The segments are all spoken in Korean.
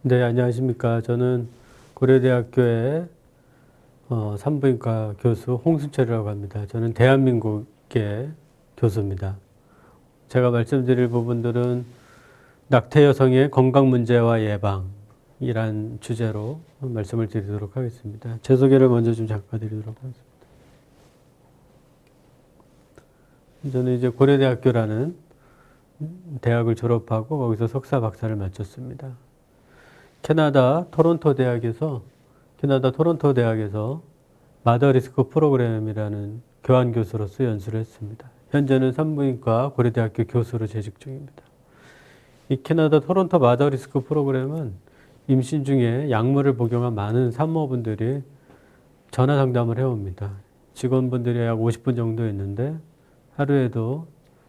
네, 안녕하십니까. 저는 고려대학교의 산부인과 교수 홍순철이라고 합니다. 저는 대한민국의 교수입니다. 제가 말씀드릴 부분들은 낙태 여성의 건강 문제와 예방이란 주제로 말씀을 드리도록 하겠습니다. 제 소개를 먼저 좀 잠깐 드리도록 하겠습니다. 저는 이제 고려대학교라는 대학을 졸업하고 거기서 석사 박사를 마쳤습니다. 캐나다 토론토 대학에서 마더 리스크 프로그램이라는 교환 교수로서 연수를 했습니다. 현재는 산부인과 고려대학교 교수로 재직 중입니다. 이 캐나다 토론토 마더 리스크 프로그램은 임신 중에 약물을 복용한 많은 산모분들이 전화 상담을 해옵니다. 직원분들이 약 50분 정도 있는데 하루에도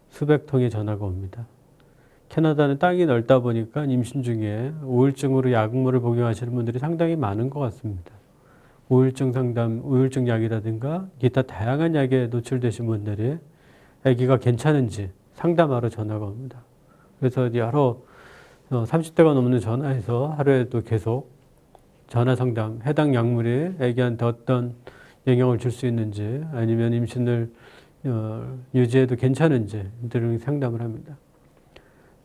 수백 통의 전화가 옵니다. 캐나다는 땅이 넓다 보니까 임신 중에 우울증으로 약물을 복용하시는 분들이 상당히 많은 것 같습니다. 우울증 상담, 우울증 약이라든가 기타 다양한 약에 노출되신 분들이 아기가 괜찮은지 상담하러 전화가 옵니다. 그래서 여러 30대가 넘는 전화에서 하루에도 계속 전화 상담, 해당 약물이 아기한테 어떤 영향을 줄 수 있는지 아니면 임신을 유지해도 괜찮은지 들 상담을 합니다.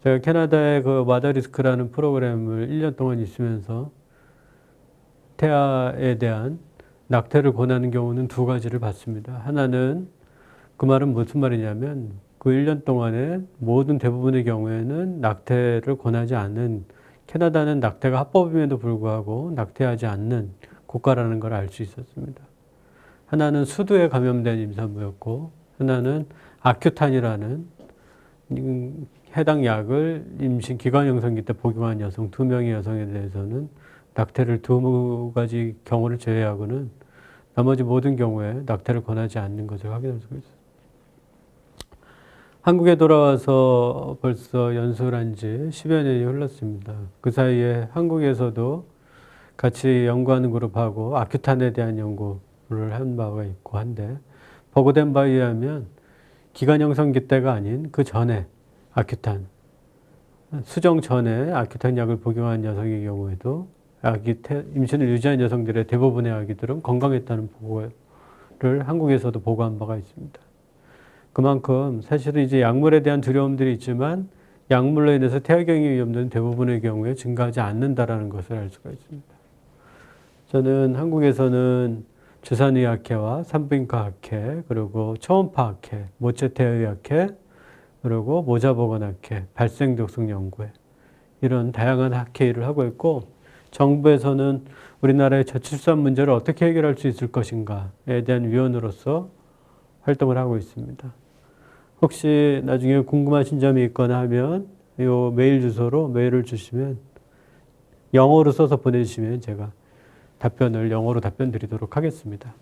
제가 캐나다의 그 마더리스크라는 프로그램을 1년 동안 있으면서 태아에 대한 낙태를 권하는 경우는 두 가지를 봤습니다. 하나는 그 말은 무슨 말이냐면 그 1년 동안에 모든 대부분의 경우에는 낙태를 권하지 않는, 캐나다는 낙태가 합법임에도 불구하고 낙태하지 않는 국가라는 걸 알 수 있었습니다. 하나는 수두에 감염된 임산부였고 하나는 아큐탄이라는 해당 약을 임신 기관영성기 때 복용한 여성 2명의 여성에 대해서는 낙태를 2가지 경우를 제외하고는 나머지 모든 경우에 낙태를 권하지 않는 것을 확인할 수가 있습니다. 한국에 돌아와서 벌써 연수를 한 지 10여 년이 흘렀습니다. 그 사이에 한국에서도 같이 연구하는 그룹하고 아큐탄에 대한 연구를 한 바가 있고 한데, 보고된 바에 의하면 기관영성기 때가 아닌 그 전에 아큐탄, 수정 전에 아큐탄 약을 복용한 여성의 경우에도 임신을 유지한 여성들의 대부분의 아기들은 건강했다는 보고를 한국에서도 보고한 바가 있습니다. 그만큼 사실은 이제 약물에 대한 두려움들이 있지만 약물로 인해서 태아경의 위험들은 대부분의 경우에 증가하지 않는다라는 것을 알 수가 있습니다. 저는 한국에서는 주산의학회와 산부인과학회, 그리고 초음파 학회, 모체태아의학회, 그리고 모자보건학회, 발생독성연구회, 이런 다양한 학회 일을 하고 있고, 정부에서는 우리나라의 저출산 문제를 어떻게 해결할 수 있을 것인가에 대한 위원으로서 활동을 하고 있습니다. 혹시 나중에 궁금하신 점이 있거나 하면 이 메일 주소로 메일을 주시면 영어로 써서 보내주시면 제가 영어로 답변 드리도록 하겠습니다.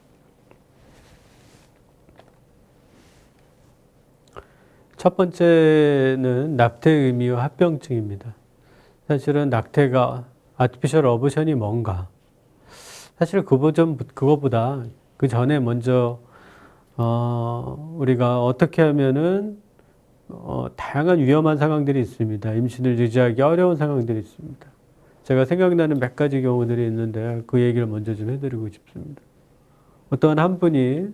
첫 번째는 낙태의 의미와 합병증입니다. 사실은 낙태가 아티피셜 어버션이 뭔가? 사실 그거보다 그 전에 먼저 우리가 어떻게 하면은 다양한 위험한 상황들이 있습니다. 임신을 유지하기 어려운 상황들이 있습니다. 제가 생각나는 몇 가지 경우들이 있는데 그 얘기를 먼저 좀 해드리고 싶습니다. 어떤 한 분이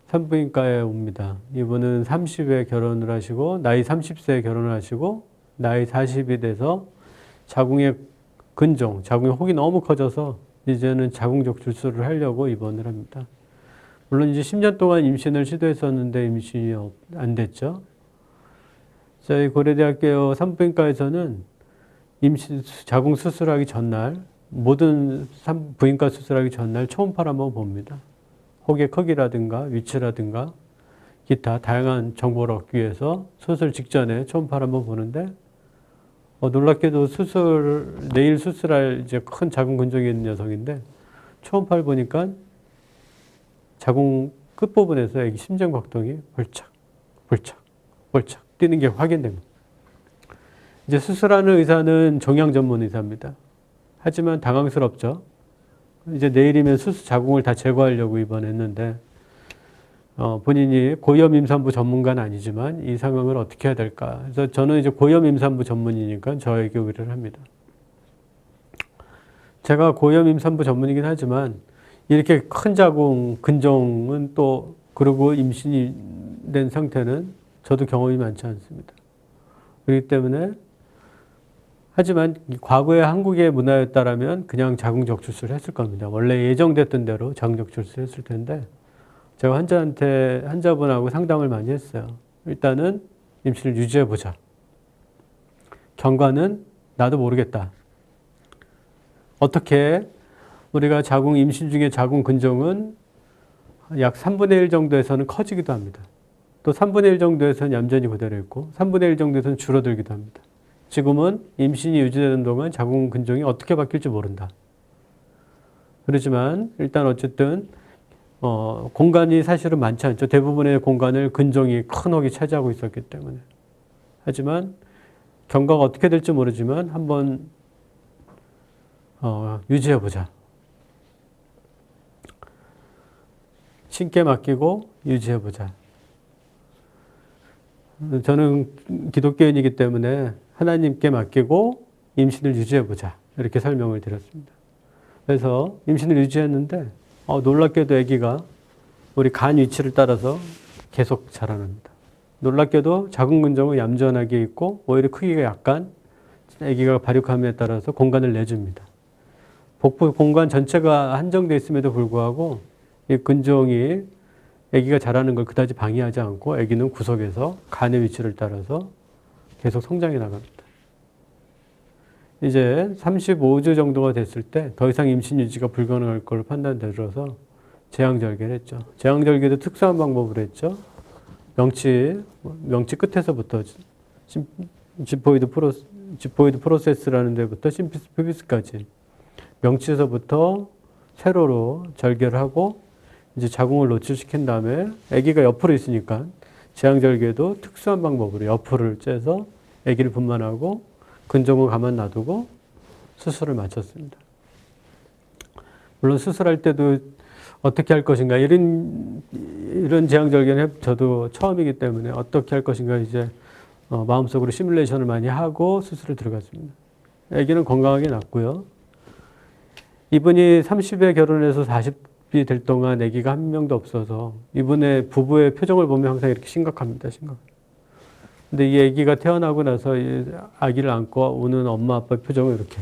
산부인과에 옵니다. 이분은 30에 결혼을 하시고 나이 30세에 결혼을 하시고 나이 40이 돼서 자궁의 혹이 너무 커져서 이제는 자궁적 출소를 하려고 입원을 합니다. 물론 이제 10년 동안 임신을 시도했었는데 임신이 안 됐죠. 저희 고려대학교 산부인과에서는 자궁 수술하기 전날, 모든 부인과 수술하기 전날 초음파를 한번 봅니다. 혹의 크기라든가 위치라든가 기타 다양한 정보를 얻기 위해서 수술 직전에 초음파를 한번 보는데, 놀랍게도 내일 수술할 이제 큰 자궁 근종이 있는 여성인데 초음파를 보니까 자궁 끝부분에서 아기 심장박동이 벌착 뛰는 게 확인됩니다. 이제 수술하는 의사는 종양 전문 의사입니다. 하지만 당황스럽죠. 이제 내일이면 자궁을 다 제거하려고 입원했는데 본인이 고위험 임산부 전문가는 아니지만 이 상황을 어떻게 해야 될까. 그래서 저는 이제 고위험 임산부 전문이니까 저에게 의뢰를 합니다. 제가 고위험 임산부 전문이긴 하지만 이렇게 큰 자궁, 근종은 또 그리고 임신이 된 상태는 저도 경험이 많지 않습니다. 그렇기 때문에 하지만 과거의 한국의 문화였다라면 그냥 자궁적출술을 했을 겁니다. 원래 예정됐던 대로 자궁적출술을 했을 텐데 제가 환자분하고 상담을 많이 했어요. 일단은 임신을 유지해보자. 경과는 나도 모르겠다. 어떻게 우리가 임신 중에 자궁 근종은 약 3분의 1 정도에서는 커지기도 합니다. 또 3분의 1 정도에서는 얌전히 그대로 있고 3분의 1 정도에서는 줄어들기도 합니다. 지금은 임신이 유지되는 동안 자궁 근종이 어떻게 바뀔지 모른다. 그렇지만 일단 어쨌든 공간이 사실은 많지 않죠. 대부분의 공간을 근종이 큰 혹이 차지하고 있었기 때문에. 하지만 경과가 어떻게 될지 모르지만 한번 유지해보자. 신께 맡기고 유지해보자. 저는 기독교인이기 때문에 하나님께 맡기고 임신을 유지해보자. 이렇게 설명을 드렸습니다. 그래서 임신을 유지했는데 놀랍게도 아기가 우리 간 위치를 따라서 계속 자라납니다. 놀랍게도 자궁 근종은 얌전하게 있고 오히려 크기가 약간 아기가 발육함에 따라서 공간을 내줍니다. 복부 공간 전체가 한정되어 있음에도 불구하고 이 근종이 아기가 자라는 걸 그다지 방해하지 않고 아기는 구석에서 간의 위치를 따라서 계속 성장해 나갑니다. 이제 35주 정도가 됐을 때 더 이상 임신 유지가 불가능할 걸로 판단되어서 제왕절개를 했죠. 제왕절개도 특수한 방법으로 했죠. 명치 끝에서부터 지포이드 프로세스라는 데부터 심피스 퓨비스까지 명치에서부터 세로로 절개를 하고 이제 자궁을 노출시킨 다음에 아기가 옆으로 있으니까 제왕절개도 특수한 방법으로 옆으로 째서 아기를 분만하고 근종을 가만 놔두고 수술을 마쳤습니다. 물론 수술할 때도 어떻게 할 것인가 이런 제왕절개는 저도 처음이기 때문에 어떻게 할 것인가 이제 마음속으로 시뮬레이션을 많이 하고 수술을 들어갔습니다. 아기는 건강하게 낳고요. 이분이 30에 결혼해서 40이 될 동안 아기가 한 명도 없어서 이분의 부부의 표정을 보면 항상 이렇게 심각합니다. 근데 이 아기가 태어나고 나서 이 아기를 안고 우는 엄마 아빠의 표정은 이렇게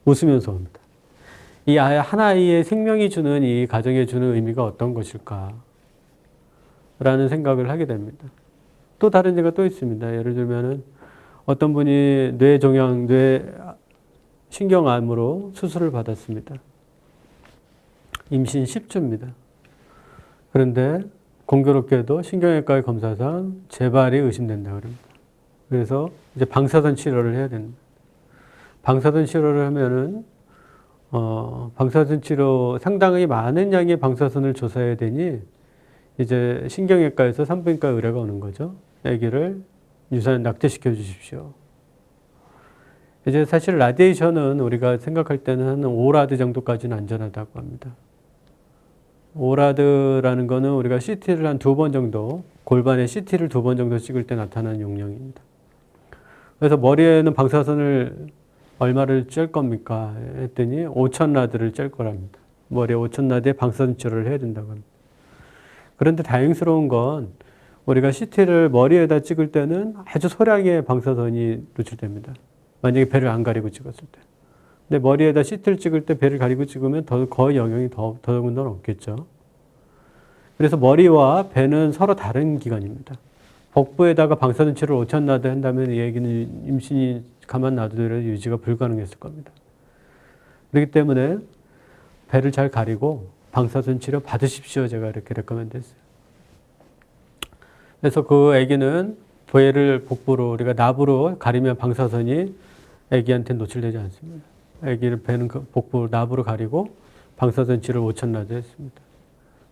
웃으면서 옵니다. 이 한 아이의 생명이 주는 이 가정에 주는 의미가 어떤 것일까? 라는 생각을 하게 됩니다. 또 다른 예가 또 있습니다. 예를 들면은 어떤 분이 뇌 신경암으로 수술을 받았습니다. 임신 10주입니다. 그런데 공교롭게도 신경외과의 검사상 재발이 의심된다 그럽니다. 그래서 이제 방사선 치료를 해야 됩니다. 방사선 치료를 하면은 방사선 치료 상당히 많은 양의 방사선을 조사해야 되니 이제 신경외과에서 산부인과 의뢰가 오는 거죠. 아기를 유산 낙태시켜 주십시오. 이제 사실 라디에이션은 우리가 생각할 때는 한 5라드 정도까지는 안전하다고 합니다. 5라드라는 거는 우리가 CT를 한 2번 정도, 골반에 CT를 2번 정도 찍을 때 나타나는 용량입니다. 그래서 머리에는 방사선을 얼마를 쬐 겁니까? 했더니 5,000라드를 쬐 거랍니다. 머리에 5,000라드의 방사선 치료를 해야 된다고 합니다. 그런데 다행스러운 건 우리가 CT를 머리에다 찍을 때는 아주 소량의 방사선이 노출됩니다. 만약에 배를 안 가리고 찍었을 때. 근데 머리에다 CT를 찍을 때 배를 가리고 찍으면 거의 영향이 더더군다나 없겠죠. 그래서 머리와 배는 서로 다른 기관입니다. 복부에다가 방사선 치료를 5,000라드 한다면 이 얘기는 임신이 가만 놔두더라도 유지가 불가능했을 겁니다. 그렇기 때문에 배를 잘 가리고 방사선 치료 받으십시오. 제가 이렇게 레코멘드 했어요. 그래서 그 아기는 배를 복부로 우리가 납으로 가리면 방사선이 아기한테 노출되지 않습니다. 아기를 배는 복부 납으로 가리고 방사선 치료를 5,000라드 했습니다.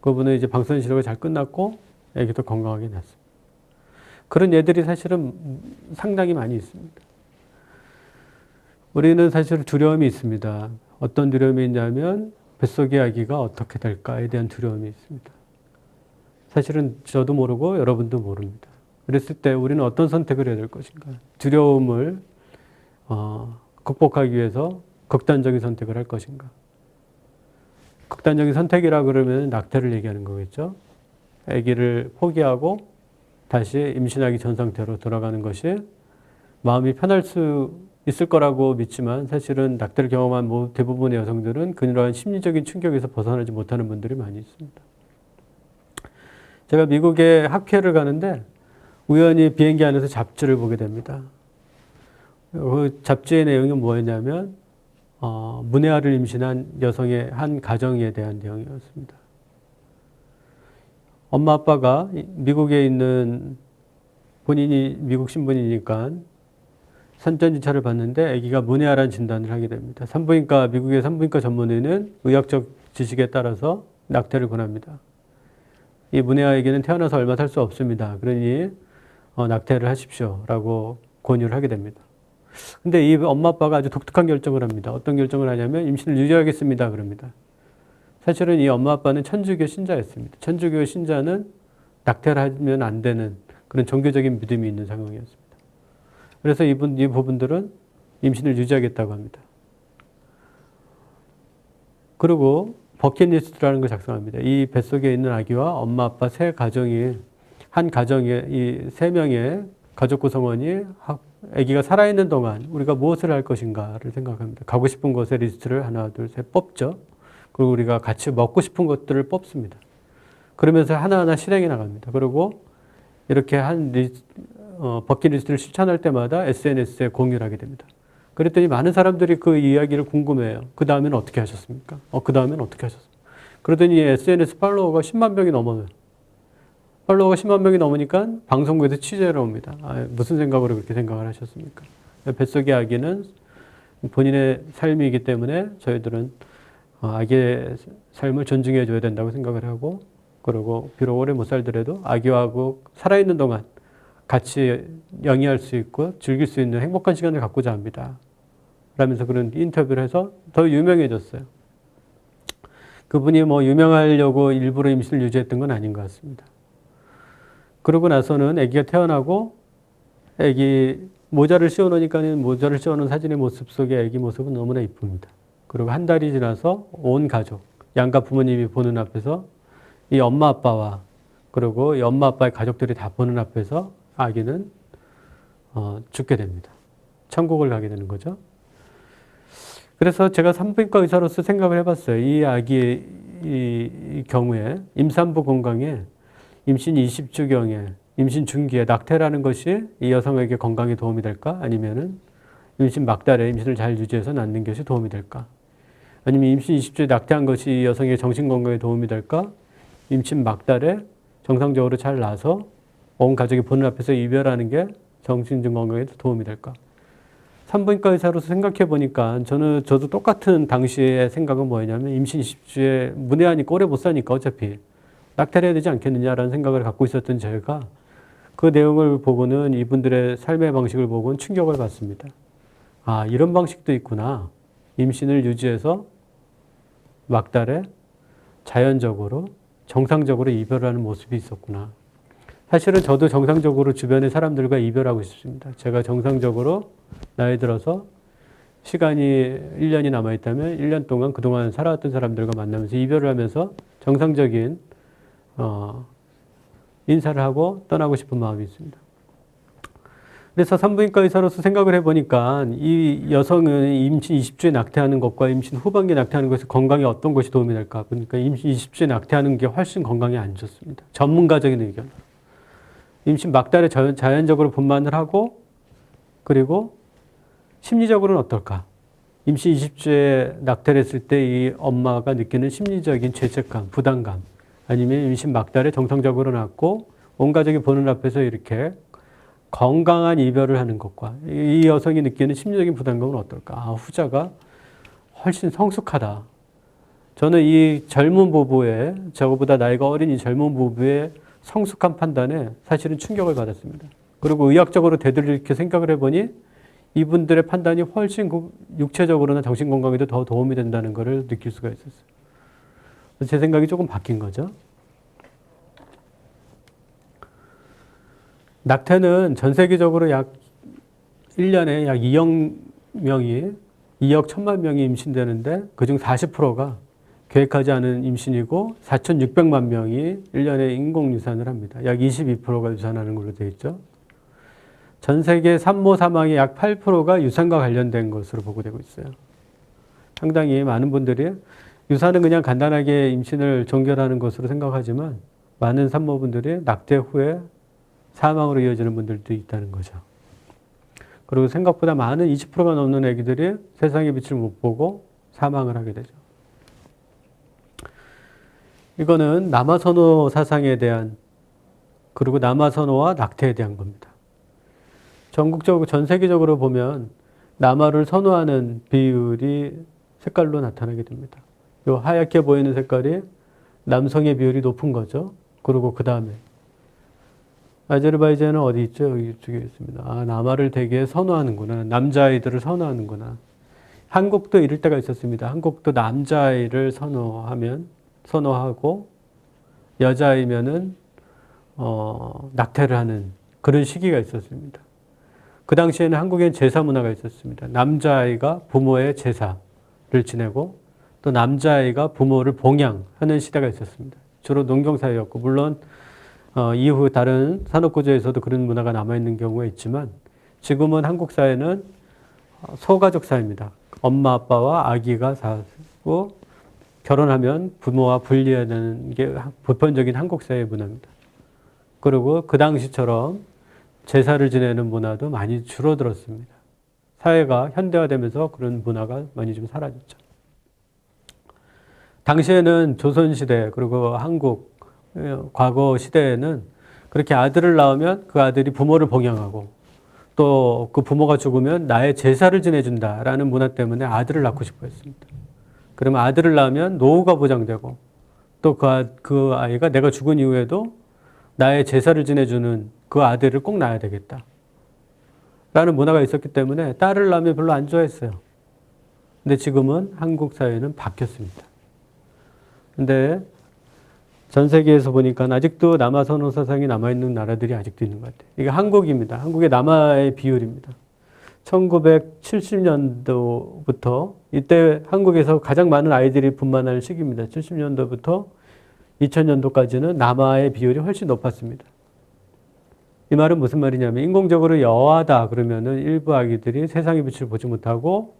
그분은 이제 방사선 치료가 잘 끝났고 아기도 건강하게 났습니다. 그런 예들이 사실은 상당히 많이 있습니다. 우리는 사실 두려움이 있습니다. 어떤 두려움이 있냐면 뱃속의 아기가 어떻게 될까에 대한 두려움이 있습니다. 사실은 저도 모르고 여러분도 모릅니다. 그랬을 때 우리는 어떤 선택을 해야 될 것인가? 두려움을 극복하기 위해서 극단적인 선택을 할 것인가. 극단적인 선택이라 그러면 낙태를 얘기하는 거겠죠. 아기를 포기하고 다시 임신하기 전 상태로 돌아가는 것이 마음이 편할 수 있을 거라고 믿지만 사실은 낙태를 경험한 대부분의 여성들은 그러한 심리적인 충격에서 벗어나지 못하는 분들이 많이 있습니다. 제가 미국에 학회를 가는데 우연히 비행기 안에서 잡지를 보게 됩니다. 그 잡지의 내용이 뭐였냐면 문해아를 임신한 여성의 한 가정에 대한 내용이었습니다. 엄마 아빠가 미국에 있는 본인이 미국 신분이니까 산전지차를 봤는데 아기가 문해아라는 진단을 하게 됩니다. 미국의 산부인과 전문의는 의학적 지식에 따라서 낙태를 권합니다. 이 문해아에게는 태어나서 얼마 살 수 없습니다. 그러니 낙태를 하십시오라고 권유를 하게 됩니다. 근데 이 엄마 아빠가 아주 독특한 결정을 합니다. 어떤 결정을 하냐면 임신을 유지하겠습니다. 그럽니다. 사실은 이 엄마 아빠는 천주교 신자였습니다. 천주교 신자는 낙태를 하면 안 되는 그런 종교적인 믿음이 있는 상황이었습니다. 그래서 이 부분들은 임신을 유지하겠다고 합니다. 그리고 버킷리스트라는 걸 작성합니다. 이 뱃속에 있는 아기와 엄마 아빠 한 가정에 이 세 명의 가족 구성원이 아기가 살아있는 동안 우리가 무엇을 할 것인가를 생각합니다. 가고 싶은 곳의 리스트를 하나, 둘, 셋 뽑죠. 그리고 우리가 같이 먹고 싶은 것들을 뽑습니다. 그러면서 하나하나 실행해 나갑니다. 그리고 이렇게 버킷리스트를 실천할 때마다 SNS에 공유를 하게 됩니다. 그랬더니 많은 사람들이 그 이야기를 궁금해해요. 그 다음에는 어떻게 하셨습니까? 그 다음에는 어떻게 하셨습니까? 그러더니 SNS 팔로워가 10만 명이 넘어요. 팔로워가 10만 명이 넘으니까 방송국에서 취재를 옵니다. 무슨 생각으로 그렇게 생각을 하셨습니까? 뱃속의 아기는 본인의 삶이기 때문에 저희들은 아기의 삶을 존중해 줘야 된다고 생각을 하고, 그리고 비록 오래 못 살더라도 아기하고 살아있는 동안 같이 영위할 수 있고 즐길 수 있는 행복한 시간을 갖고자 합니다. 라면서 그런 인터뷰를 해서 더 유명해졌어요. 그분이 유명하려고 일부러 임신을 유지했던 건 아닌 것 같습니다. 그러고 나서는 아기가 태어나고 아기 모자를 씌워놓으니까는 모자를 씌워놓은 사진의 모습 속에 아기 모습은 너무나 이쁩니다. 그리고 한 달이 지나서 온 가족, 양가 부모님이 보는 앞에서 이 엄마 아빠와 그리고 이 엄마 아빠의 가족들이 다 보는 앞에서 아기는 죽게 됩니다. 천국을 가게 되는 거죠. 그래서 제가 산부인과 의사로서 생각을 해봤어요. 이 아기의 이 경우에 임산부 건강에 임신 20주경에 임신 중기에 낙태라는 것이 이 여성에게 건강에 도움이 될까? 아니면은 임신 막달에 임신을 잘 유지해서 낳는 것이 도움이 될까? 아니면 임신 20주에 낙태한 것이 이 여성의 정신 건강에 도움이 될까? 임신 막달에 정상적으로 잘 나서 온 가족이 보는 앞에서 이별하는 게 정신적 건강에 도움이 될까? 산부인과 의사로서 생각해 보니까 저도 똑같은 당시의 생각은 뭐였냐면 임신 20주에 문해하니까 오래 못 사니까 어차피 낙태를 해야 되지 않겠느냐라는 생각을 갖고 있었던 제가 그 내용을 보고는 이분들의 삶의 방식을 보고는 충격을 받습니다. 이런 방식도 있구나. 임신을 유지해서 막달에 자연적으로 정상적으로 이별하는 모습이 있었구나. 사실은 저도 정상적으로 주변의 사람들과 이별하고 싶습니다. 제가 정상적으로 나이 들어서 시간이 1년이 남아있다면 1년 동안 그동안 살아왔던 사람들과 만나면서 이별을 하면서 정상적인 인사를 하고 떠나고 싶은 마음이 있습니다. 그래서 산부인과 의사로서 생각을 해보니까 이 여성은 임신 20주에 낙태하는 것과 임신 후반기에 낙태하는 것에 건강에 어떤 것이 도움이 될까? 그러니까 임신 20주에 낙태하는 게 훨씬 건강에 안 좋습니다. 전문가적인 의견. 임신 막달에 자연적으로 분만을 하고 그리고 심리적으로는 어떨까? 임신 20주에 낙태를 했을 때 이 엄마가 느끼는 심리적인 죄책감, 부담감 아니면 임신 막달에 정상적으로 낳고 온 가족이 보는 앞에서 이렇게 건강한 이별을 하는 것과 이 여성이 느끼는 심리적인 부담감은 어떨까? 후자가 훨씬 성숙하다. 저는 이 젊은 부부의, 저거보다 나이가 어린 이 젊은 부부의 성숙한 판단에 사실은 충격을 받았습니다. 그리고 의학적으로 되돌이켜 생각을 해보니 이분들의 판단이 훨씬 육체적으로나 정신건강에도 더 도움이 된다는 것을 느낄 수가 있었어요. 제 생각이 조금 바뀐 거죠. 낙태는 전 세계적으로 약 1년에 약 2억 명이 2억 1천만 명이 임신되는데 그중 40%가 계획하지 않은 임신이고 4,600만 명이 1년에 인공유산을 합니다. 약 22%가 유산하는 걸로 되어 있죠. 전 세계 산모 사망의 약 8%가 유산과 관련된 것으로 보고되고 있어요. 상당히 많은 분들이 유산은 그냥 간단하게 임신을 종결하는 것으로 생각하지만 많은 산모분들이 낙태 후에 사망으로 이어지는 분들도 있다는 거죠. 그리고 생각보다 많은 20%가 넘는 아기들이 세상의 빛을 못 보고 사망을 하게 되죠. 이거는 남아선호 사상에 대한, 그리고 남아선호와 낙태에 대한 겁니다. 전국적으로, 전 세계적으로 보면 남아를 선호하는 비율이 색깔로 나타나게 됩니다. 이 하얗게 보이는 색깔이 남성의 비율이 높은 거죠. 그리고 그 다음에 아제르바이잔은 어디 있죠? 이쪽에 있습니다. 아, 남아를 되게 선호하는구나. 남자아이들을 선호하는구나. 한국도 이럴 때가 있었습니다. 한국도 남자아이를 선호하고 여자아이면은 낙태를 하는 그런 시기가 있었습니다. 그 당시에는 한국엔 제사 문화가 있었습니다. 남자아이가 부모의 제사를 지내고 또 남자아이가 부모를 봉양하는 시대가 있었습니다. 주로 농경사회였고 물론 이후 다른 산업구조에서도 그런 문화가 남아있는 경우가 있지만 지금은 한국 사회는 소가족 사회입니다. 엄마 아빠와 아기가 살고 결혼하면 부모와 분리하는 게 보편적인 한국 사회의 문화입니다. 그리고 그 당시처럼 제사를 지내는 문화도 많이 줄어들었습니다. 사회가 현대화되면서 그런 문화가 많이 좀 사라졌죠. 당시에는 조선시대 그리고 한국 과거 시대에는 그렇게 아들을 낳으면 그 아들이 부모를 봉양하고 또 그 부모가 죽으면 나의 제사를 지내준다라는 문화 때문에 아들을 낳고 싶어 했습니다. 그러면 아들을 낳으면 노후가 보장되고 또 그 아이가 내가 죽은 이후에도 나의 제사를 지내주는 그 아들을 꼭 낳아야 되겠다. 라는 문화가 있었기 때문에 딸을 낳으면 별로 안 좋아했어요. 근데 지금은 한국 사회는 바뀌었습니다. 근데 전 세계에서 보니까 아직도 남아 선호 사상이 남아있는 나라들이 아직도 있는 것 같아요. 이게 한국입니다. 한국의 남아의 비율입니다. 1970년도부터 이때 한국에서 가장 많은 아이들이 분만할 시기입니다. 70년도부터 2000년도까지는 남아의 비율이 훨씬 높았습니다. 이 말은 무슨 말이냐면 인공적으로 여하다 그러면은 일부 아기들이 세상의 빛을 보지 못하고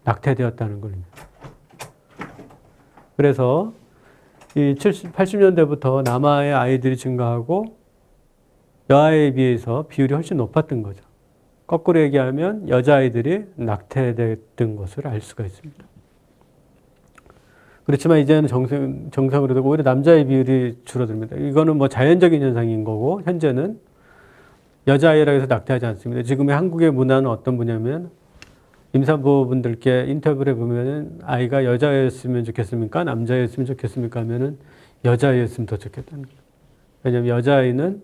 낙태되었다는 겁니다. 그래서 이 80년대부터 남아의 아이들이 증가하고 여아에 비해서 비율이 훨씬 높았던 거죠. 거꾸로 얘기하면 여자아이들이 낙태됐던 것을 알 수가 있습니다. 그렇지만 이제는 정상으로 되고 오히려 남자의 비율이 줄어듭니다. 이거는 뭐 자연적인 현상인 거고 현재는 여자아이라고 해서 낙태하지 않습니다. 지금의 한국의 문화는 어떤 분야면 임산부 분들께 인터뷰를 해보면 아이가 여자였으면 좋겠습니까? 남자였으면 좋겠습니까? 하면은 여자였으면 더 좋겠다는 거예요. 왜냐하면 여자아이는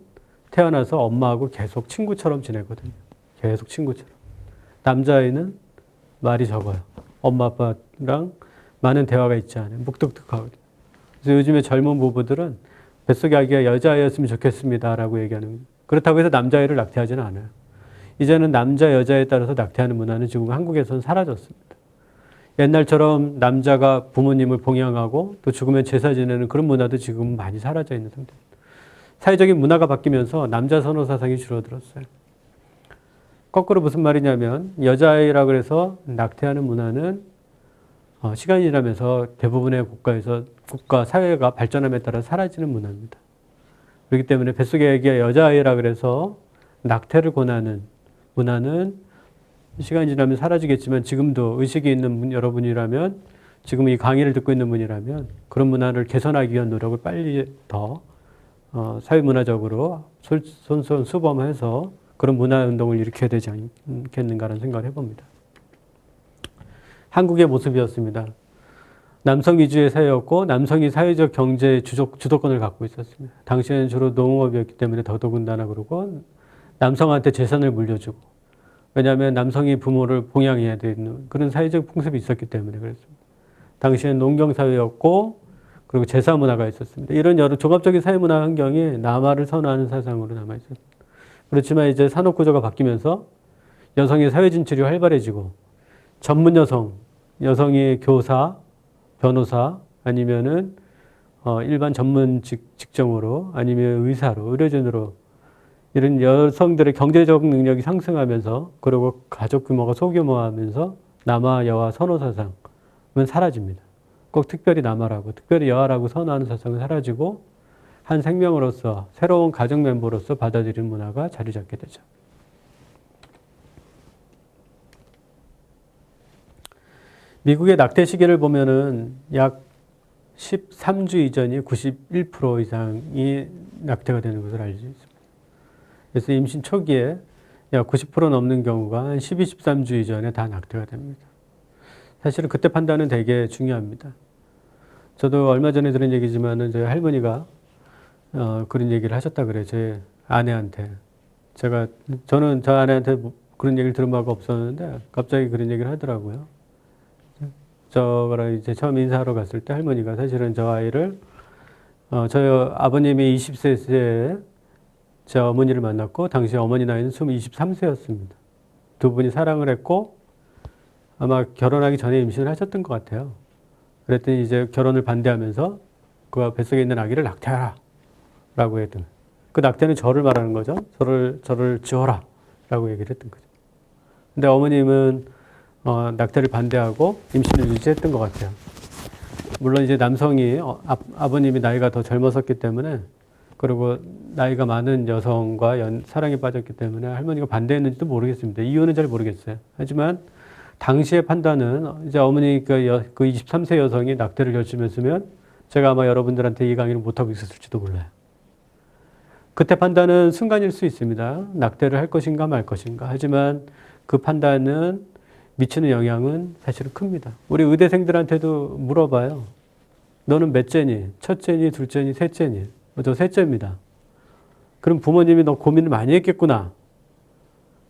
태어나서 엄마하고 계속 친구처럼 지내거든요. 계속 친구처럼. 남자아이는 말이 적어요. 엄마 아빠랑 많은 대화가 있지 않아요. 묵뚝뚝하거든요. 그래서 요즘에 젊은 부부들은 뱃속의 아기가 여자아이였으면 좋겠습니다라고 얘기하는 거예요. 그렇다고 해서 남자아이를 낙태하지는 않아요. 이제는 남자, 여자에 따라서 낙태하는 문화는 지금 한국에서는 사라졌습니다. 옛날처럼 남자가 부모님을 봉양하고 또 죽으면 제사 지내는 그런 문화도 지금 많이 사라져 있는 상태입니다. 사회적인 문화가 바뀌면서 남자 선호 사상이 줄어들었어요. 거꾸로 무슨 말이냐면 여자아이라고 해서 낙태하는 문화는 시간이 지나면서 대부분의 국가, 사회가 발전함에 따라 사라지는 문화입니다. 그렇기 때문에 뱃속의 아기가 여자아이라고 해서 낙태를 권하는 문화는 시간이 지나면 사라지겠지만 지금도 의식이 있는 여러분이라면 지금 이 강의를 듣고 있는 분이라면 그런 문화를 개선하기 위한 노력을 빨리 더 사회문화적으로 솔선수범해서 그런 문화운동을 일으켜야 되지 않겠는가라는 생각을 해봅니다. 한국의 모습이었습니다. 남성 위주의 사회였고 남성이 사회적 경제 주도권을 갖고 있었습니다. 당시에는 주로 농업이었기 때문에 더더군다나 그러고 남성한테 재산을 물려주고 왜냐하면 남성이 부모를 봉양해야 되는 그런 사회적 풍습이 있었기 때문에 그랬습니다. 당시에는 농경사회였고 그리고 제사 문화가 있었습니다. 이런 여러 종합적인 사회문화 환경이 남아를 선호하는 사상으로 남아있었습니다. 그렇지만 이제 산업구조가 바뀌면서 여성의 사회 진출이 활발해지고 전문 여성이 교사, 변호사, 아니면은 일반 전문 직종으로, 아니면 의사로, 의료진으로, 이런 여성들의 경제적 능력이 상승하면서, 그리고 가족 규모가 소규모하면서 남아 여아 선호 사상은 사라집니다. 꼭 특별히 남아라고, 특별히 여아라고 선호하는 사상은 사라지고 한 생명으로서, 새로운 가족 멤버로서 받아들이는 문화가 자리 잡게 되죠. 미국의 낙태 시기를 보면은 약 13주 이전이 91% 이상이 낙태가 되는 것을 알 수 있습니다. 그래서 임신 초기에 약 90% 넘는 경우가 한 12, 13주 이전에 다 낙태가 됩니다. 사실은 그때 판단은 되게 중요합니다. 저도 얼마 전에 들은 얘기지만은 저희 할머니가 그런 얘기를 하셨다 그래요. 제 아내한테. 저는 저 아내한테 그런 얘기를 들은 바가 없었는데 갑자기 그런 얘기를 하더라고요. 저랑 이제 처음 인사하러 갔을 때 할머니가 사실은 저 아이를 저희 아버님이 20세에 제 어머니를 만났고 당시 어머니 나이는 23세였습니다. 두 분이 사랑을 했고 아마 결혼하기 전에 임신을 하셨던 것 같아요. 그랬더니 이제 결혼을 반대하면서 그 뱃속에 있는 아기를 낙태하라 라고 했던, 그 낙태는 저를 말하는 거죠. 저를 지어라 라고 얘기를 했던 거죠. 근데 어머님은 낙태를 반대하고 임신을 유지했던 것 같아요. 물론 이제 남성이 아버님이 나이가 더 젊었었기 때문에, 그리고 나이가 많은 여성과 사랑에 빠졌기 때문에 할머니가 반대했는지도 모르겠습니다. 이유는 잘 모르겠어요. 하지만 당시의 판단은 이제 어머니가 그 23세 여성이 낙태를 결심했으면 제가 아마 여러분들한테 이 강의를 못하고 있었을지도 몰라요. 그때 판단은 순간일 수 있습니다. 낙태를 할 것인가 말 것인가. 하지만 그 판단은 미치는 영향은 사실은 큽니다. 우리 의대생들한테도 물어봐요. 너는 몇째니? 첫째니? 둘째니? 셋째니? 저 셋째입니다. 그럼 부모님이 너 고민을 많이 했겠구나.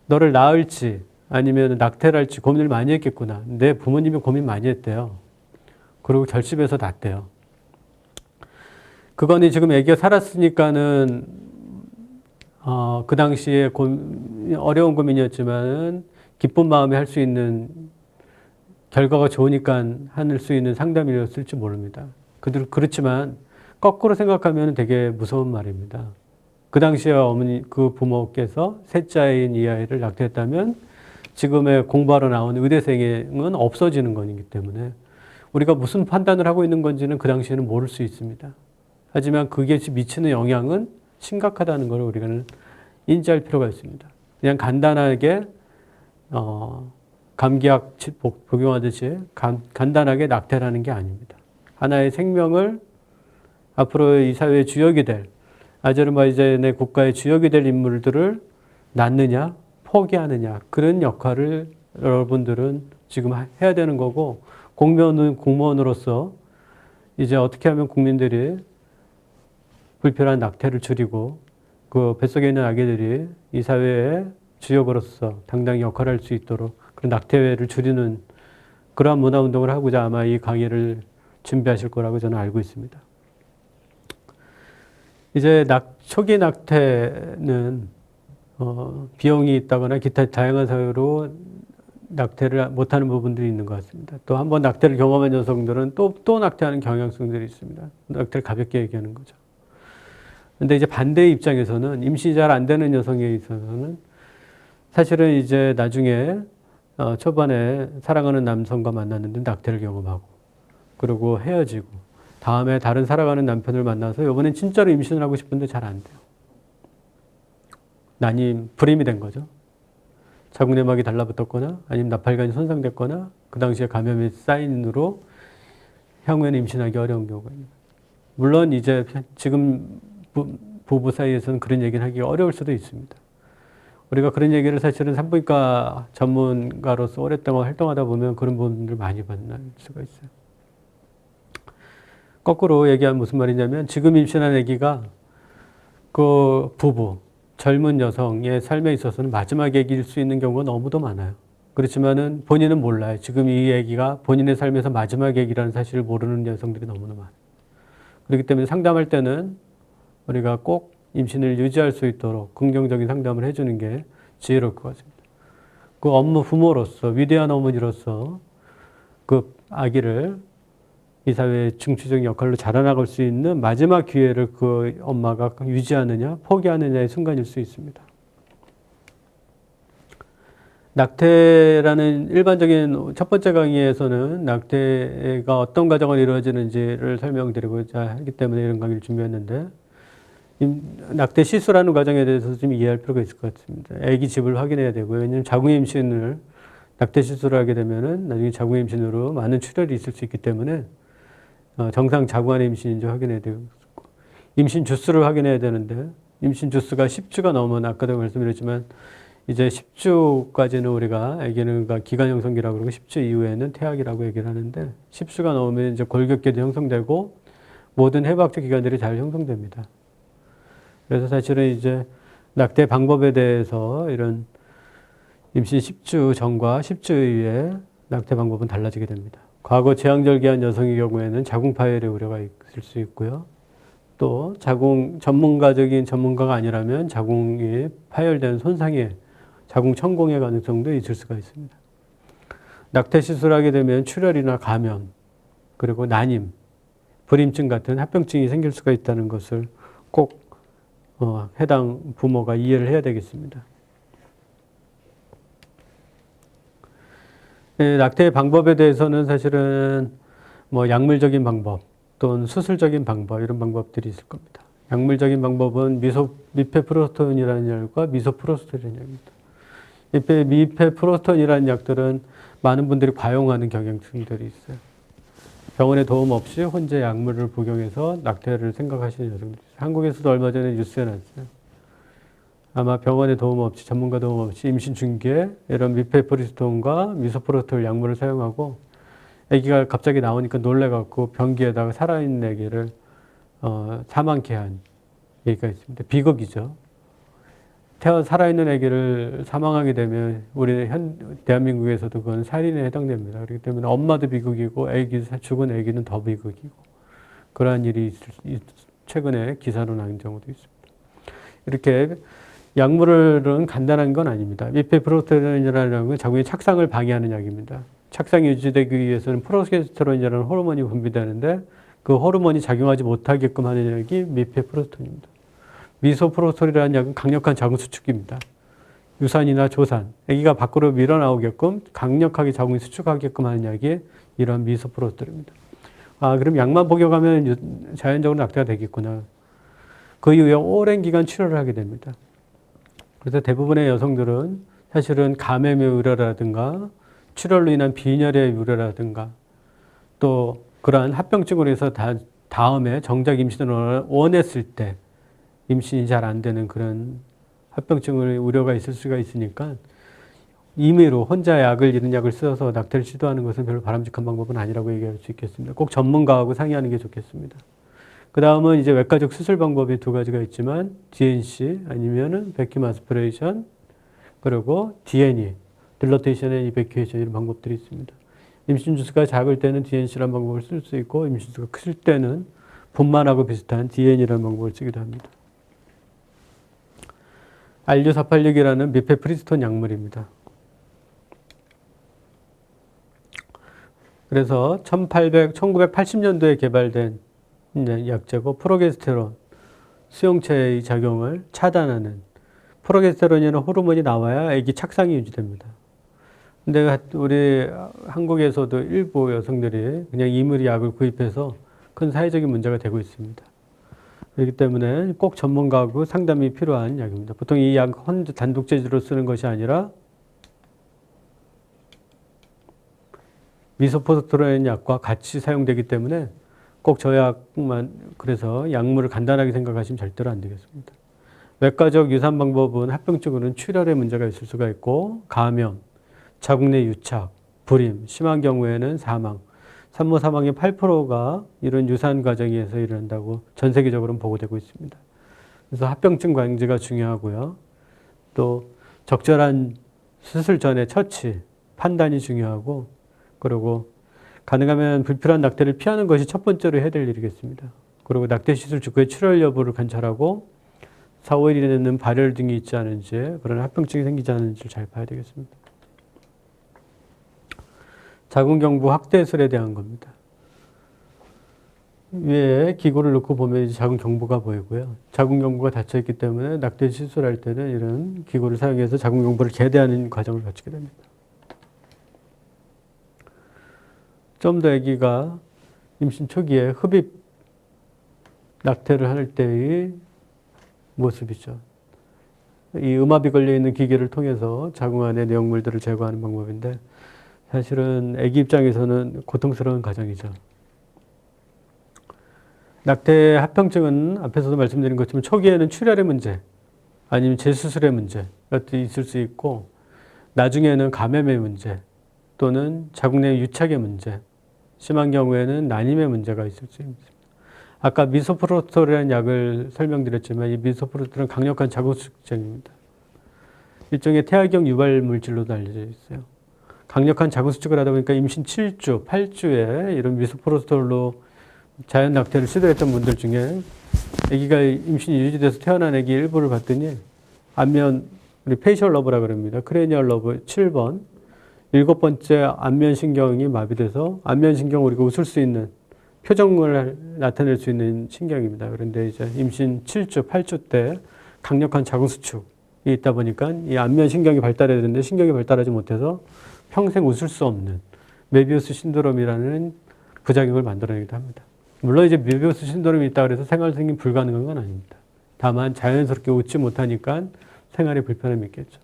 너를 낳을지 아니면 낙태를 할지 고민을 많이 했겠구나. 내 부모님이 고민 많이 했대요. 그리고 결심해서 낳았대요. 그거는 지금 아기가 살았으니까는 그 당시에 어려운 고민이었지만은 기쁜 마음에 할 수 있는, 결과가 좋으니까 할 수 있는 상담이었을지 모릅니다. 그렇지만 거꾸로 생각하면 되게 무서운 말입니다. 그 당시에 그 부모께서 셋째인 이 아이를 낙태했다면 지금의 공부하러 나온 의대생은 없어지는 것이기 때문에 우리가 무슨 판단을 하고 있는 건지는 그 당시에는 모를 수 있습니다. 하지만 그게 미치는 영향은 심각하다는 걸 우리가 인지할 필요가 있습니다. 그냥 간단하게 감기약 복용하듯이 간단하게 낙태라는 게 아닙니다. 하나의 생명을 앞으로 이 사회의 주역이 될, 아제르바이잔의 국가의 주역이 될 인물들을 낳느냐, 포기하느냐, 그런 역할을 여러분들은 지금 해야 되는 거고, 공무원으로서 이제 어떻게 하면 국민들이 불필요한 낙태를 줄이고 그 뱃속에 있는 아기들이 이 사회의 주역으로서 당당히 역할을 할 수 있도록 그런 낙태를 줄이는 그러한 문화운동을 하고자 아마 이 강의를 준비하실 거라고 저는 알고 있습니다. 이제 초기 낙태는 비용이 있다거나 기타 다양한 사유로 낙태를 못하는 부분들이 있는 것 같습니다. 또 한 번 낙태를 경험한 여성들은 또 낙태하는 경향성들이 있습니다. 낙태를 가볍게 얘기하는 거죠. 근데 이제 반대의 입장에서는 임신이 잘 안 되는 여성에 있어서는 사실은 이제 나중에 초반에 사랑하는 남성과 만났는데 낙태를 경험하고 그리고 헤어지고 다음에 다른 살아가는 남편을 만나서 이번엔 진짜로 임신을 하고 싶은데 잘 안 돼요. 불임이 된 거죠. 자궁내막이 달라붙었거나 아니면 나팔관이 손상됐거나 그 당시에 감염이 쌓인으로 향후에는 임신하기 어려운 경우가 있습니다. 물론 이제 지금 부부 사이에서는 그런 얘기를 하기 어려울 수도 있습니다. 우리가 그런 얘기를 사실은 산부인과 전문가로서 오랫동안 활동하다 보면 그런 부분들을 많이 만날 수가 있어요. 거꾸로 얘기하면 무슨 말이냐면 지금 임신한 아기가 그 부부, 젊은 여성의 삶에 있어서는 마지막 아기일 수 있는 경우가 너무도 많아요. 그렇지만은 본인은 몰라요. 지금 이 아기가 본인의 삶에서 마지막 아기라는 사실을 모르는 여성들이 너무나 많아요. 그렇기 때문에 상담할 때는 우리가 꼭 임신을 유지할 수 있도록 긍정적인 상담을 해주는 게 지혜로울 것 같습니다. 그 업무 부모로서, 위대한 어머니로서 그 아기를 이 사회의 중추적 역할로 자라나갈 수 있는 마지막 기회를 그 엄마가 유지하느냐, 포기하느냐의 순간일 수 있습니다. 낙태라는 일반적인 첫 번째 강의에서는 낙태가 어떤 과정으로 이루어지는지를 설명드리고자 하기 때문에 이런 강의를 준비했는데, 낙태 시술하는 과정에 대해서 좀 이해할 필요가 있을 것 같습니다. 아기 집을 확인해야 되고요. 왜냐하면 자궁임신을 낙태 시술을 하게 되면은 나중에 자궁임신으로 많은 출혈이 있을 수 있기 때문에 정상 자궁안의 임신인지 확인해야 되고, 임신 주수를 확인해야 되는데, 임신 주수가 10주가 넘으면 아까도 말씀드렸지만 이제 10주까지는 우리가 아기는 기관 형성기라고 그러고 10주 이후에는 태아기라고 얘기를 하는데, 10주가 넘으면 이제 골격계도 형성되고 모든 해부학적 기관들이 잘 형성됩니다. 그래서 사실은 이제 낙태 방법에 대해서 이런 임신 10주 전과 10주 이후에 낙태 방법은 달라지게 됩니다. 과거 제왕절개한 여성의 경우에는 자궁 파열의 우려가 있을 수 있고요. 또 자궁 전문가적인 전문가가 아니라면 자궁이 파열된 손상의 자궁 천공의 가능성도 있을 수가 있습니다. 낙태 시술하게 되면 출혈이나 감염, 그리고 난임, 불임증 같은 합병증이 생길 수가 있다는 것을 꼭 해당 부모가 이해를 해야 되겠습니다. 낙태 방법에 대해서는 사실은 뭐 약물적인 방법 또는 수술적인 방법 이런 방법들이 있을 겁니다. 약물적인 방법은 미페프로스톤이라는 약과 미소프로스톨이라는 약입니다. 미페프로스톤이라는 약들은 많은 분들이 과용하는 경향성들이 있어요. 병원의 도움 없이 혼자 약물을 복용해서 낙태를 생각하시는 여성들이 있어요. 한국에서도 얼마 전에 뉴스에 났어요. 아마 병원의 도움 없이, 전문가 도움 없이 임신 중기에 이런 미페프로스톤과 미소프로스톨 약물을 사용하고 아기가 갑자기 나오니까 놀래갖고 변기에다가 살아있는 아기를 사망케 한 얘기가 있습니다. 비극이죠. 살아있는 아기를 사망하게 되면 우리 대한민국에서도 그건 살인에 해당됩니다. 그렇기 때문에 엄마도 비극이고 죽은 아기는 더 비극이고 그러한 일이 최근에 기사로 나온 경우도 있습니다. 이렇게 약물은 간단한 건 아닙니다. 미페프로스톤이라는 건 자궁의 착상을 방해하는 약입니다. 착상이 유지되기 위해서는 프로게스테론이라는 호르몬이 분비되는데 그 호르몬이 작용하지 못하게끔 하는 약이 미페프로스톤입니다. 미소프로스톨이라는 약은 강력한 자궁 수축기입니다. 유산이나 조산, 아기가 밖으로 밀어나오게끔 강력하게 자궁이 수축하게끔 하는 약이 이런 미소프로스톨입니다. 아, 그럼 약만 복용하면 자연적으로 낙태가 되겠구나. 그 이후에 오랜 기간 치료를 하게 됩니다. 그래서 대부분의 여성들은 사실은 감염의 우려라든가 출혈로 인한 빈혈의 우려라든가 또 그러한 합병증으로 해서 다음에 정작 임신을 원했을 때 임신이 잘 안 되는 그런 합병증을 우려가 있을 수가 있으니까 임의로 혼자 이런 약을 써서 낙태를 시도하는 것은 별로 바람직한 방법은 아니라고 얘기할 수 있겠습니다. 꼭 전문가하고 상의하는 게 좋겠습니다. 그 다음은 이제 외과적 수술 방법이 두 가지가 있지만 DNC 아니면은 백큐 아스피레이션 그리고 DNE, 딜러테이션 앤 이베큐에이션 이런 방법들이 있습니다. 임신 주수가 작을 때는 DNC라는 방법을 쓸 수 있고 임신 주수가 클 때는 분만하고 비슷한 DNE라는 방법을 쓰기도 합니다. RU486이라는 미페프로스톤 약물입니다. 그래서 1980년도에 개발된 약제고 프로게스테론 수용체의 작용을 차단하는 프로게스테론이라는 호르몬이 나와야 아기 착상이 유지됩니다. 근데 우리 한국에서도 일부 여성들이 그냥 임의로 약을 구입해서 큰 사회적인 문제가 되고 있습니다. 그렇기 때문에 꼭 전문가하고 상담이 필요한 약입니다. 보통 이 약 혼자 단독제지로 쓰는 것이 아니라 미소프로스톨이라는 약과 같이 사용되기 때문에 꼭 저 약만 그래서 약물을 간단하게 생각하시면 절대로 안 되겠습니다. 외과적 유산 방법은 합병증으로는 출혈의 문제가 있을 수가 있고 감염, 자궁 내 유착, 불임, 심한 경우에는 사망, 산모 사망의 8%가 이런 유산 과정에서 일어난다고 전 세계적으로는 보고되고 있습니다. 그래서 합병증 방지가 중요하고요. 또 적절한 수술 전의 처치, 판단이 중요하고 그리고 가능하면 불필요한 낙태를 피하는 것이 첫 번째로 해야 될 일이겠습니다. 그리고 낙태 시술 직후에 출혈 여부를 관찰하고 4, 5일이 되는 발열 등이 있지 않은지 그런 합병증이 생기지 않은지를 잘 봐야 되겠습니다. 자궁경부 확대술에 대한 겁니다. 위에 기구를 넣고 보면 이제 자궁경부가 보이고요. 자궁경부가 닫혀있기 때문에 낙태 시술할 때는 이런 기구를 사용해서 자궁경부를 제대하는 과정을 거치게 됩니다. 좀 더 아기가 임신 초기에 흡입 낙태를 할 때의 모습이죠. 이 음압이 걸려있는 기계를 통해서 자궁 안의 내용물들을 제거하는 방법인데 사실은 아기 입장에서는 고통스러운 과정이죠. 낙태 합병증은 앞에서도 말씀드린 것처럼 초기에는 출혈의 문제 아니면 재수술의 문제 같은 있을 수 있고 나중에는 감염의 문제 또는 자궁 내 유착의 문제 심한 경우에는 난임의 문제가 있을 수 있습니다. 아까 미소프로스톨이라는 약을 설명드렸지만 이 미소프로스톨은 강력한 자궁수축제입니다. 일종의 태아경 유발 물질로도 알려져 있어요. 강력한 자궁수축을 하다 보니까 임신 7주, 8주에 이런 미소프로스톨로 자연 낙태를 시도했던 분들 중에 아기가 임신이 유지돼서 태어난 아기 일부를 봤더니 안면, 우리 페이셜 러브라 그럽니다. 크레니얼 러브 7번, 7번째 안면신경이 마비돼서 안면신경 우리가 웃을 수 있는 표정을 나타낼 수 있는 신경입니다. 그런데 이제 임신 7주, 8주 때 강력한 자궁수축이 있다 보니까 이 안면신경이 발달해야 되는데 신경이 발달하지 못해서 평생 웃을 수 없는 메비우스 신드롬이라는 부작용을 만들어내기도 합니다. 물론 이제 메비우스 신드롬이 있다 그래서 생활생활 불가능한 건 아닙니다. 다만 자연스럽게 웃지 못하니까 생활에 불편함이 있겠죠.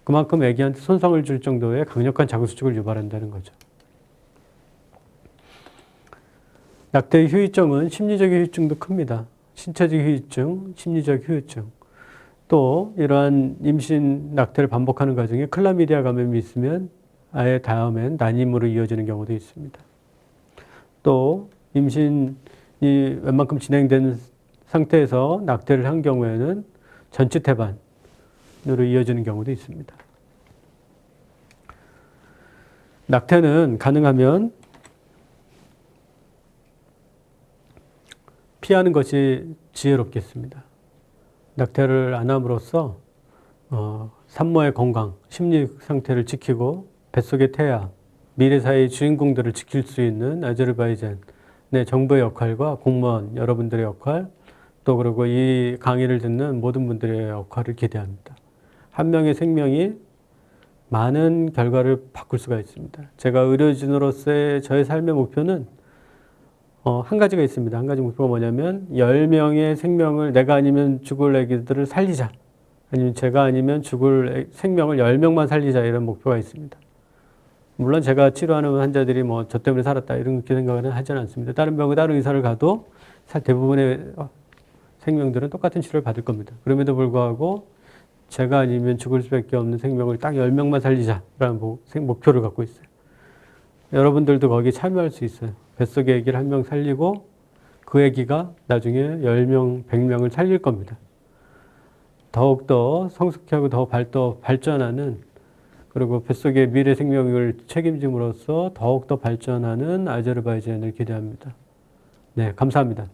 그만큼 아기한테 손상을 줄 정도의 강력한 자궁수축을 유발한다는 거죠. 낙태의 후유증은 심리적인 후유증도 큽니다. 신체적 후유증, 심리적 후유증. 또 이러한 임신 낙태를 반복하는 과정에 클라미디아 감염이 있으면 아예 다음엔 난임으로 이어지는 경우도 있습니다. 또 임신이 웬만큼 진행된 상태에서 낙태를 한 경우에는 전치태반으로 이어지는 경우도 있습니다. 낙태는 가능하면 피하는 것이 지혜롭겠습니다. 낙태를 안 함으로써 산모의 건강, 심리 상태를 지키고 뱃속의 태아, 미래 사회의 주인공들을 지킬 수 있는 아제르바이잔의 정부의 역할과 공무원 여러분들의 역할, 또 그리고 이 강의를 듣는 모든 분들의 역할을 기대합니다. 한 명의 생명이 많은 결과를 바꿀 수가 있습니다. 제가 의료진으로서의 저의 삶의 목표는 한 가지가 있습니다. 한 가지 목표가 뭐냐면 10명의 생명을 내가 아니면 죽을 애기들을 살리자. 아니면 제가 아니면 죽을 생명을 10명만 살리자 이런 목표가 있습니다. 물론 제가 치료하는 환자들이 뭐 저 때문에 살았다 이렇게 생각은 하지는 않습니다. 다른 병원, 다른 의사를 가도 대부분의 생명들은 똑같은 치료를 받을 겁니다. 그럼에도 불구하고 제가 아니면 죽을 수밖에 없는 생명을 딱 10명만 살리자라는 목표를 갖고 있어요. 여러분들도 거기에 참여할 수 있어요. 뱃속의 아기를 한 명 살리고 그 아기가 나중에 10명, 100명을 살릴 겁니다. 더욱더 성숙하고 더 발전하는 그리고 뱃속의 미래 생명을 책임짐으로써 더욱더 발전하는 아제르바이잔을 기대합니다. 네, 감사합니다.